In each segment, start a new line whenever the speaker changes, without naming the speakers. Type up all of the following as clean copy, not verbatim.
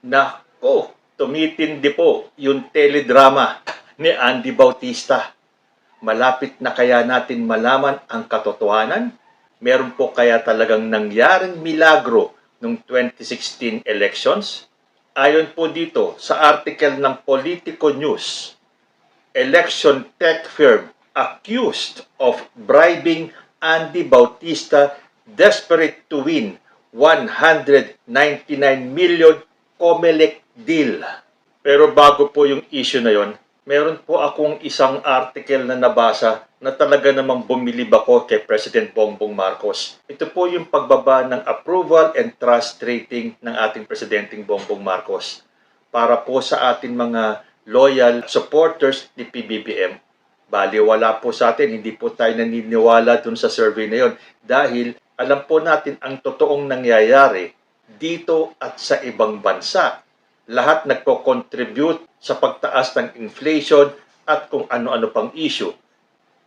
Nako, tumitindi po yung teledrama ni Andy Bautista. Malapit na kaya natin malaman ang katotohanan? Meron po kaya talagang nangyaring milagro noong 2016 elections? Ayon po dito sa article ng Politico News, election tech firm accused of bribing Andy Bautista desperate to win 199 million Comelec deal. Pero bago po yung issue na yon, meron po akong isang article na nabasa na talaga namang bumilib ako kay President Bongbong Marcos. Ito po yung pagbaba ng approval and trust rating ng ating Presidenteng Bongbong Marcos para po sa ating mga loyal supporters ni PBBM. Baliwala po sa atin, hindi po tayo naniniwala dun sa survey na yon dahil alam po natin ang totoong nangyayari dito at sa ibang bansa. Lahat nagko-contribute sa pagtaas ng inflation at kung ano-ano pang issue.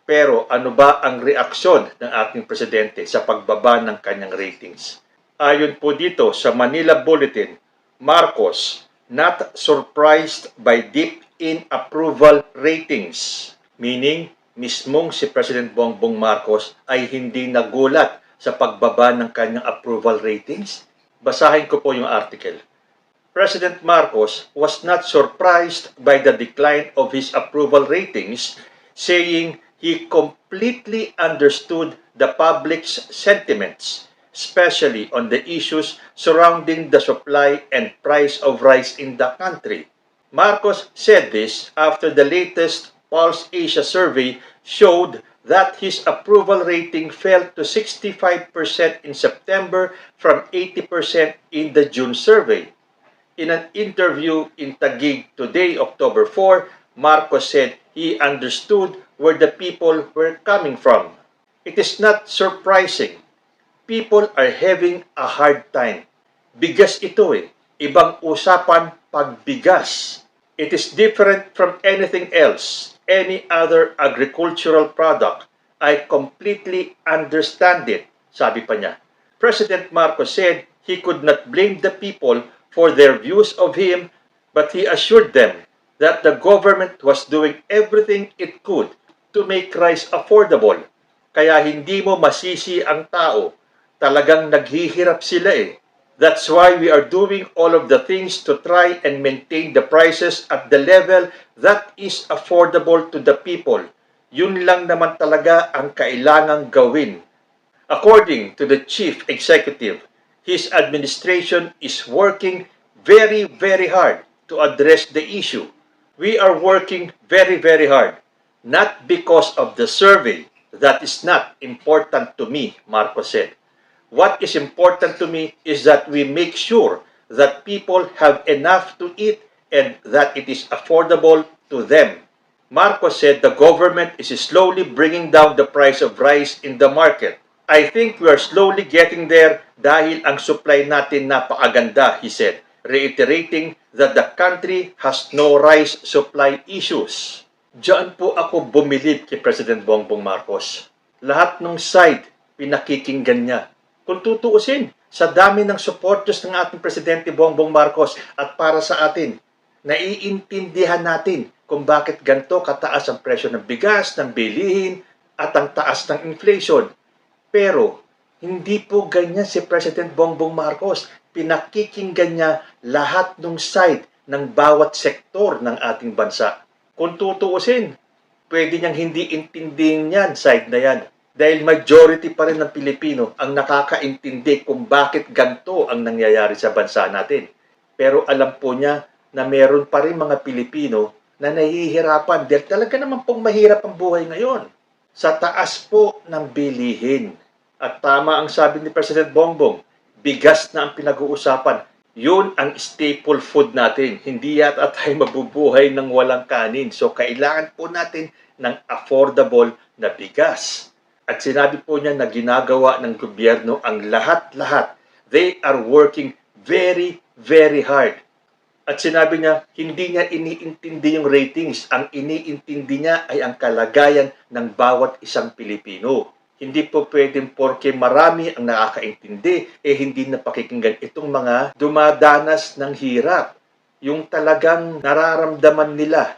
Pero ano ba ang reaksyon ng ating presidente sa pagbaba ng kanyang ratings? Ayon po dito sa Manila Bulletin, Marcos not surprised by dip in approval ratings. Meaning, mismong si President Bongbong Marcos ay hindi nagulat sa pagbaba ng kanyang approval ratings. Basahin ko po yung article. President Marcos was not surprised by the decline of his approval ratings, saying he completely understood the public's sentiments, especially on the issues surrounding the supply and price of rice in the country. Marcos said this after the latest Pulse Asia survey showed that his approval rating fell to 65% in September from 80% in the June survey. In an interview in Taguig today, October 4, Marcos said he understood where the people were coming from. It is not surprising. People are having a hard time. Bigas ito eh. Ibang usapan pag bigas. It is different from anything else, any other agricultural product. I completely understand it, sabi pa niya. President Marcos said he could not blame the people for their views of him, but he assured them that the government was doing everything it could to make rice affordable. Kaya hindi mo masisi ang tao. Talagang naghihirap sila eh. That's why we are doing all of the things to try and maintain the prices at the level that is affordable to the people. Yun lang naman talaga ang kailangang gawin. According to the chief executive, his administration is working very, very hard to address the issue. We are working very, very hard. Not because of the survey. That is not important to me, Marcos said. What is important to me is that we make sure that people have enough to eat and that it is affordable to them. Marcos said the government is slowly bringing down the price of rice in the market. I think we are slowly getting there dahil ang supply natin napakaganda, he said, reiterating that the country has no rice supply issues. Diyan po ako bumilib kay President Bongbong Marcos. Lahat ng side, pinakikinggan niya. Kung tutuusin, sa dami ng supporters ng ating Presidente Bongbong Marcos at para sa atin, naiintindihan natin kung bakit ganito kataas ang presyo ng bigas, ng bilihin, at ang taas ng inflation. Pero, hindi po ganyan si President Bongbong Marcos. Pinakikinggan niya lahat ng side ng bawat sektor ng ating bansa. Kung tutuusin, pwede niyang hindi intindihin yan, side na yan. Dahil majority pa rin ng Pilipino ang nakakaintindi kung bakit ganito ang nangyayari sa bansa natin. Pero alam po niya na meron pa rin mga Pilipino na nahihirapan dahil talaga naman pong mahirap ang buhay ngayon. Sa taas po ng bilihin. At tama ang sabi ni President Bongbong, bigas na ang pinag-uusapan. Yun ang staple food natin. Hindi yata tayo mabubuhay ng walang kanin. So kailangan po natin ng affordable na bigas. At sinabi po niya na ginagawa ng gobyerno ang lahat-lahat. They are working very, very hard. At sinabi niya, hindi niya iniintindi yung ratings. Ang iniintindi niya ay ang kalagayan ng bawat isang Pilipino. Hindi po pwedeng porke marami ang nakakaintindi, hindi napakikinggan itong mga dumadanas ng hirap. Yung talagang nararamdaman nila,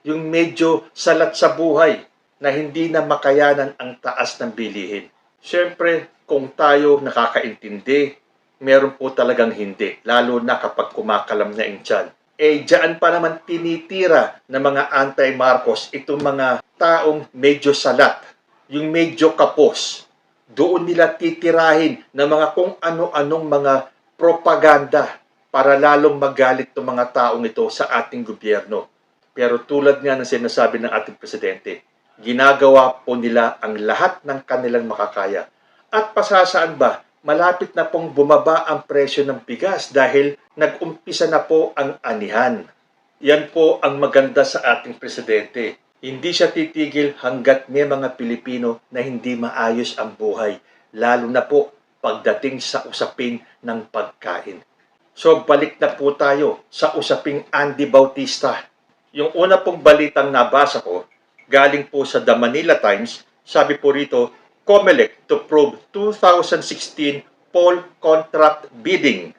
yung medyo salat sa buhay na hindi na makayanan ang taas ng bilihin. Siyempre, kung tayo nakakaintindi, meron po talagang hindi, lalo na kapag kumakalam na yung tiyan. Diyan pa naman tinitira ng mga anti-Marcos itong mga taong medyo salat, yung medyo kapos. Doon nila titirahin ng mga kung ano-anong mga propaganda para lalong magalit ng mga taong ito sa ating gobyerno. Pero tulad nga ng sinasabi ng ating presidente, ginagawa po nila ang lahat ng kanilang makakaya. At pasasaan ba, malapit na pong bumaba ang presyo ng bigas dahil nag-umpisa na po ang anihan. Yan po ang maganda sa ating presidente. Hindi siya titigil hanggat may mga Pilipino na hindi maayos ang buhay, lalo na po pagdating sa usapin ng pagkain. So balik na po tayo sa usaping Andy Bautista. Yung una pong balitang nabasa ko, galing po sa The Manila Times, sabi po rito, Comelec to probe 2016 poll contract bidding.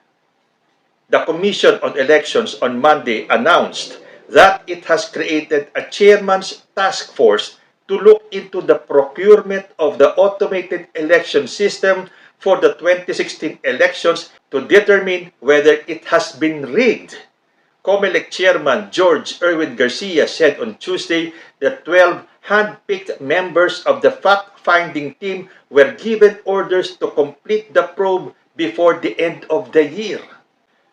The Commission on Elections on Monday announced that it has created a chairman's task force to look into the procurement of the automated election system for the 2016 elections to determine whether it has been rigged. Comelec Chairman George Erwin Garcia said on Tuesday that 12 hand-picked members of the fact-finding team were given orders to complete the probe before the end of the year.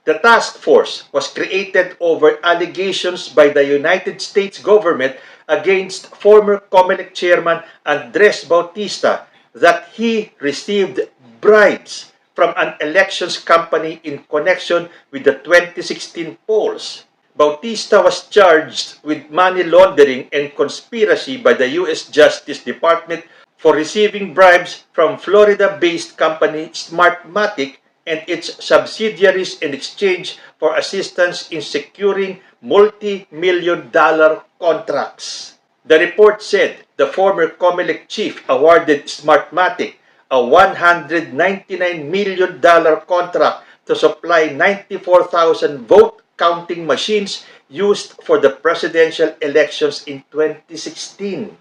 The task force was created over allegations by the United States government against former Comelec chairman Andres Bautista that he received bribes from an elections company in connection with the 2016 polls. Bautista was charged with money laundering and conspiracy by the U.S. Justice Department for receiving bribes from Florida-based company Smartmatic and its subsidiaries in exchange for assistance in securing multi-million-dollar contracts. The report said the former Comelec chief awarded Smartmatic a $199 million contract to supply 94,000 vote-counting machines used for the presidential elections in 2016.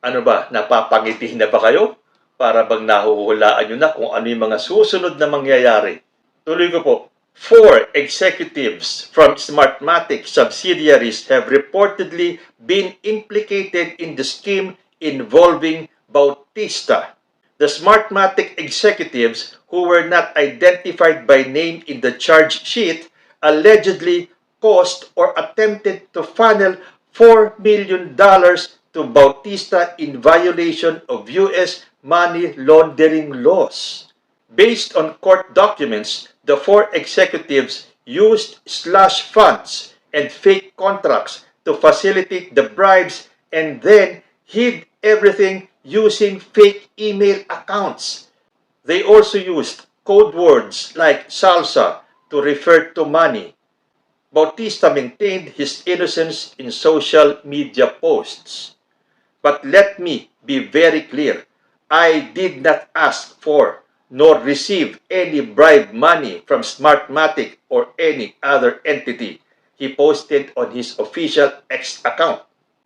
Ano ba, napapangiti na ba kayo? Para bang nahuhulaan nyo na kung ano yung mga susunod na mangyayari. Tuloy ko po, 4 executives from Smartmatic subsidiaries have reportedly been implicated in the scheme involving Bautista. The Smartmatic executives who were not identified by name in the charge sheet allegedly caused or attempted to funnel $4 million to Bautista in violation of U.S. money laundering laws. Based on court documents, the 4 executives used slush funds and fake contracts to facilitate the bribes and then hid everything using fake email accounts. They also used code words like salsa to refer to money. Bautista maintained his innocence in social media posts. But let me be very clear, I did not ask for nor receive any bribe money from Smartmatic or any other entity, he posted on his official X account.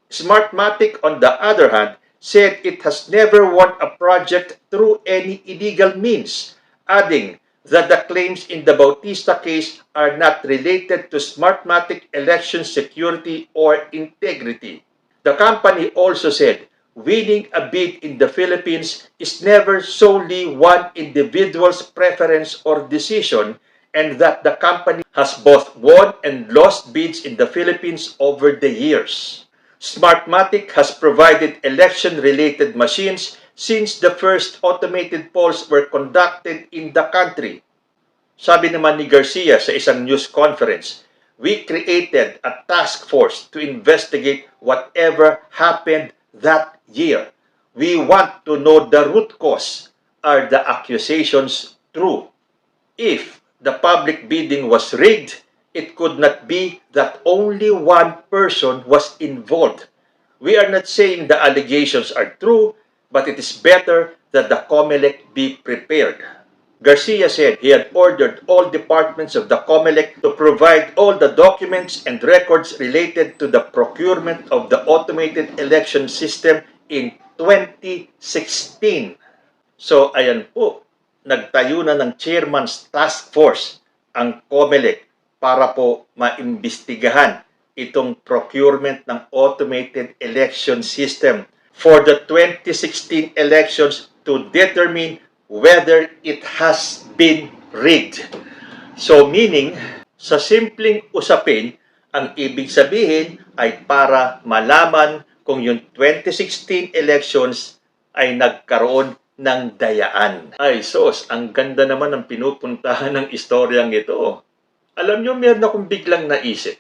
Smartmatic, on the other hand, said it has never won a project through any illegal means, adding that the claims in the Bautista case are not related to Smartmatic election security or integrity. The company also said winning a bid in the Philippines is never solely one individual's preference or decision, and that the company has both won and lost bids in the Philippines over the years. Smartmatic has provided election-related machines since the first automated polls were conducted in the country. Sabi naman ni Garcia sa isang news conference, we created a task force to investigate whatever happened that year. We want to know the root cause. Are the accusations true? If the public bidding was rigged, it could not be that only one person was involved. We are not saying the allegations are true. but it is better that the Comelec be prepared. Garcia said he had ordered all departments of the Comelec to provide all the documents and records related to the procurement of the automated election system in 2016. So ayan po, nagtayo na ng Chairman's Task Force ang Comelec para po maimbestigahan itong procurement ng automated election system for the 2016 elections to determine whether it has been rigged. So meaning, sa simpleng usapin, ang ibig sabihin ay para malaman kung yung 2016 elections ay nagkaroon ng dayaan. Ay sos, ang ganda naman ng pinupuntahan ng istoryang ito. Alam nyo, meron akong biglang naisip.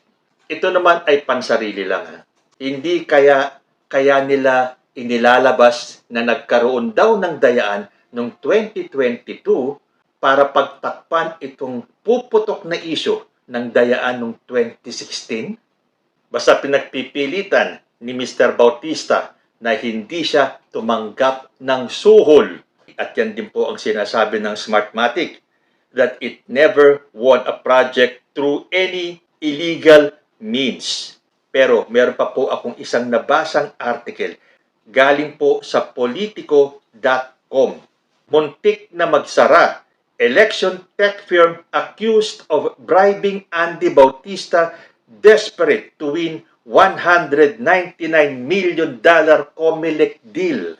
Ito naman ay pansarili lang. Ha? Hindi kaya nila inilalabas na nagkaroon daw ng dayaan noong 2022 para pagtakpan itong puputok na isyu ng dayaan noong 2016? Basta pinagpipilitan ni Mr. Baustista na hindi siya tumanggap ng suhol. At yan din po ang sinasabi ng Smartmatic, that it never won a project through any illegal means. Pero meron pa po akong isang nabasang article galing po sa politico.com. Muntik na magsara. Election tech firm accused of bribing Andy Bautista desperate to win $199 million Comelec deal.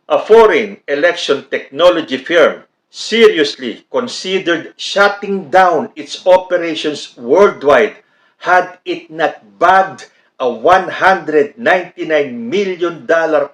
A foreign election technology firm seriously considered shutting down its operations worldwide had it not bagged a $199 million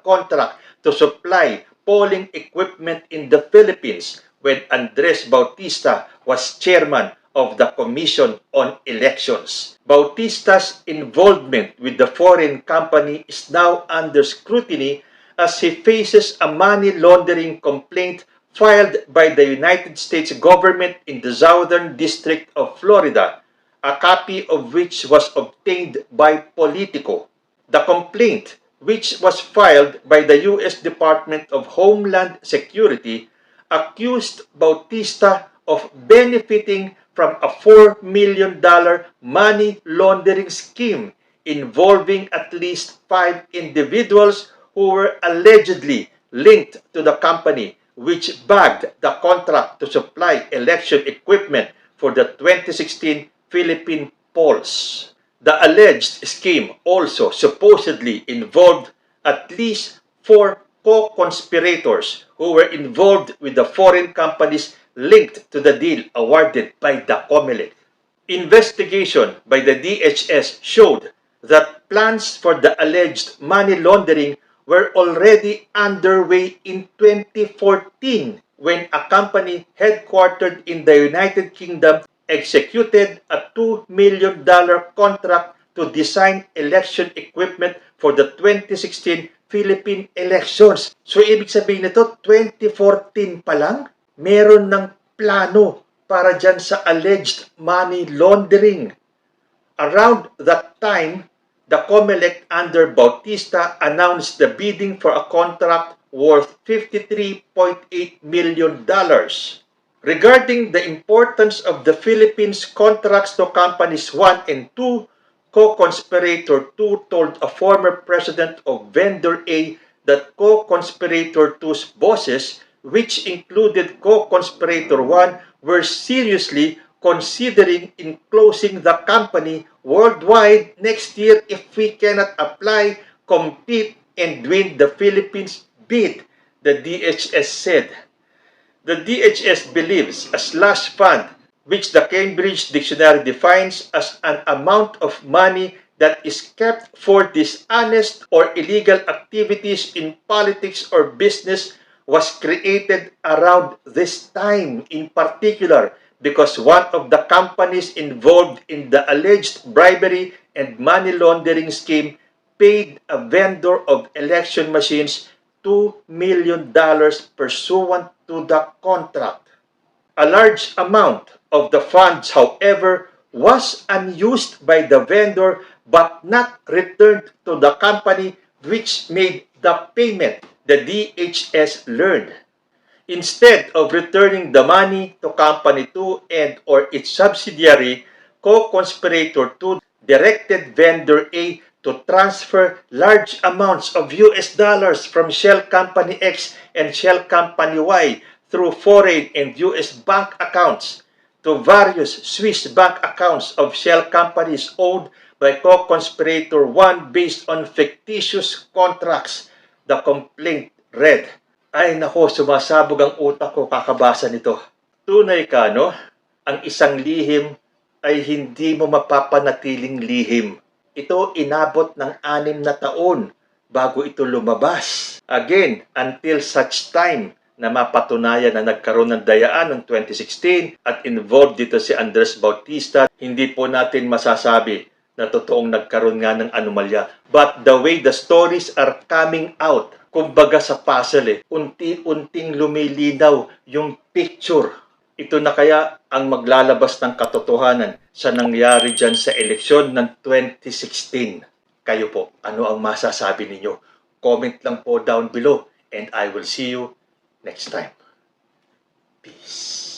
contract to supply polling equipment in the Philippines when Andres Bautista was chairman of the Commission on Elections. Bautista's involvement with the foreign company is now under scrutiny as he faces a money laundering complaint filed by the United States government in the Southern District of Florida, a copy of which was obtained by Politico. The complaint, which was filed by the U.S. Department of Homeland Security, accused Bautista of benefiting from a $4 million money laundering scheme involving at least 5 individuals who were allegedly linked to the company which bagged the contract to supply election equipment for the 2016 Philippine polls. The alleged scheme also supposedly involved at least 4 co-conspirators who were involved with the foreign companies linked to the deal awarded by the Comelec. Investigation by the DHS showed that plans for the alleged money laundering were already underway in 2014 when a company headquartered in the United Kingdom executed a $2 million contract to design election equipment for the 2016 Philippine elections. So, ibig sabihin nito, 2014 pa lang, meron ng plano para dyan sa alleged money laundering. Around that time, the Comelec under Bautista announced the bidding for a contract worth $53.8 million. Regarding the importance of the Philippines contracts to companies 1 and 2, co-conspirator 2 told a former president of Vendor A that co-conspirator 2's bosses, which included co-conspirator 1, were seriously considering enclosing the company worldwide next year if we cannot apply, compete, and win the Philippines bid, the DHS said. The DHS believes a slush fund, which the Cambridge Dictionary defines as an amount of money that is kept for dishonest or illegal activities in politics or business, was created around this time in particular because one of the companies involved in the alleged bribery and money laundering scheme paid a vendor of election machines $2 million pursuant to the contract. A large amount of the funds, however, was unused by the vendor but not returned to the company, which made the payment the DHS learned. Instead of returning the money to Company 2 and or its subsidiary, co-conspirator 2 directed vendor A to transfer large amounts of US dollars from Shell Company X and Shell Company Y through foreign and US bank accounts to various Swiss bank accounts of Shell companies owned by co-conspirator 1 based on fictitious contracts. The complaint read, ay nako, sumasabog ang utak ko kakabasa nito. Tunay ka, no? Ang isang lihim ay hindi mo mapapanatiling lihim. Ito inabot ng 6 na taon bago ito lumabas. Again, until such time na mapatunayan na nagkaroon ng dayaan noong 2016 at involved dito si Andres Bautista, hindi po natin masasabi na totoong nagkaroon nga ng anomalya. But the way the stories are coming out, kumbaga sa puzzle unti-unting lumilinaw yung picture. Ito na kaya ang maglalabas ng katotohanan sa nangyari dyan sa eleksyon ng 2016. Kayo po, ano ang masasabi ninyo? Comment lang po down below and I will see you next time. Peace.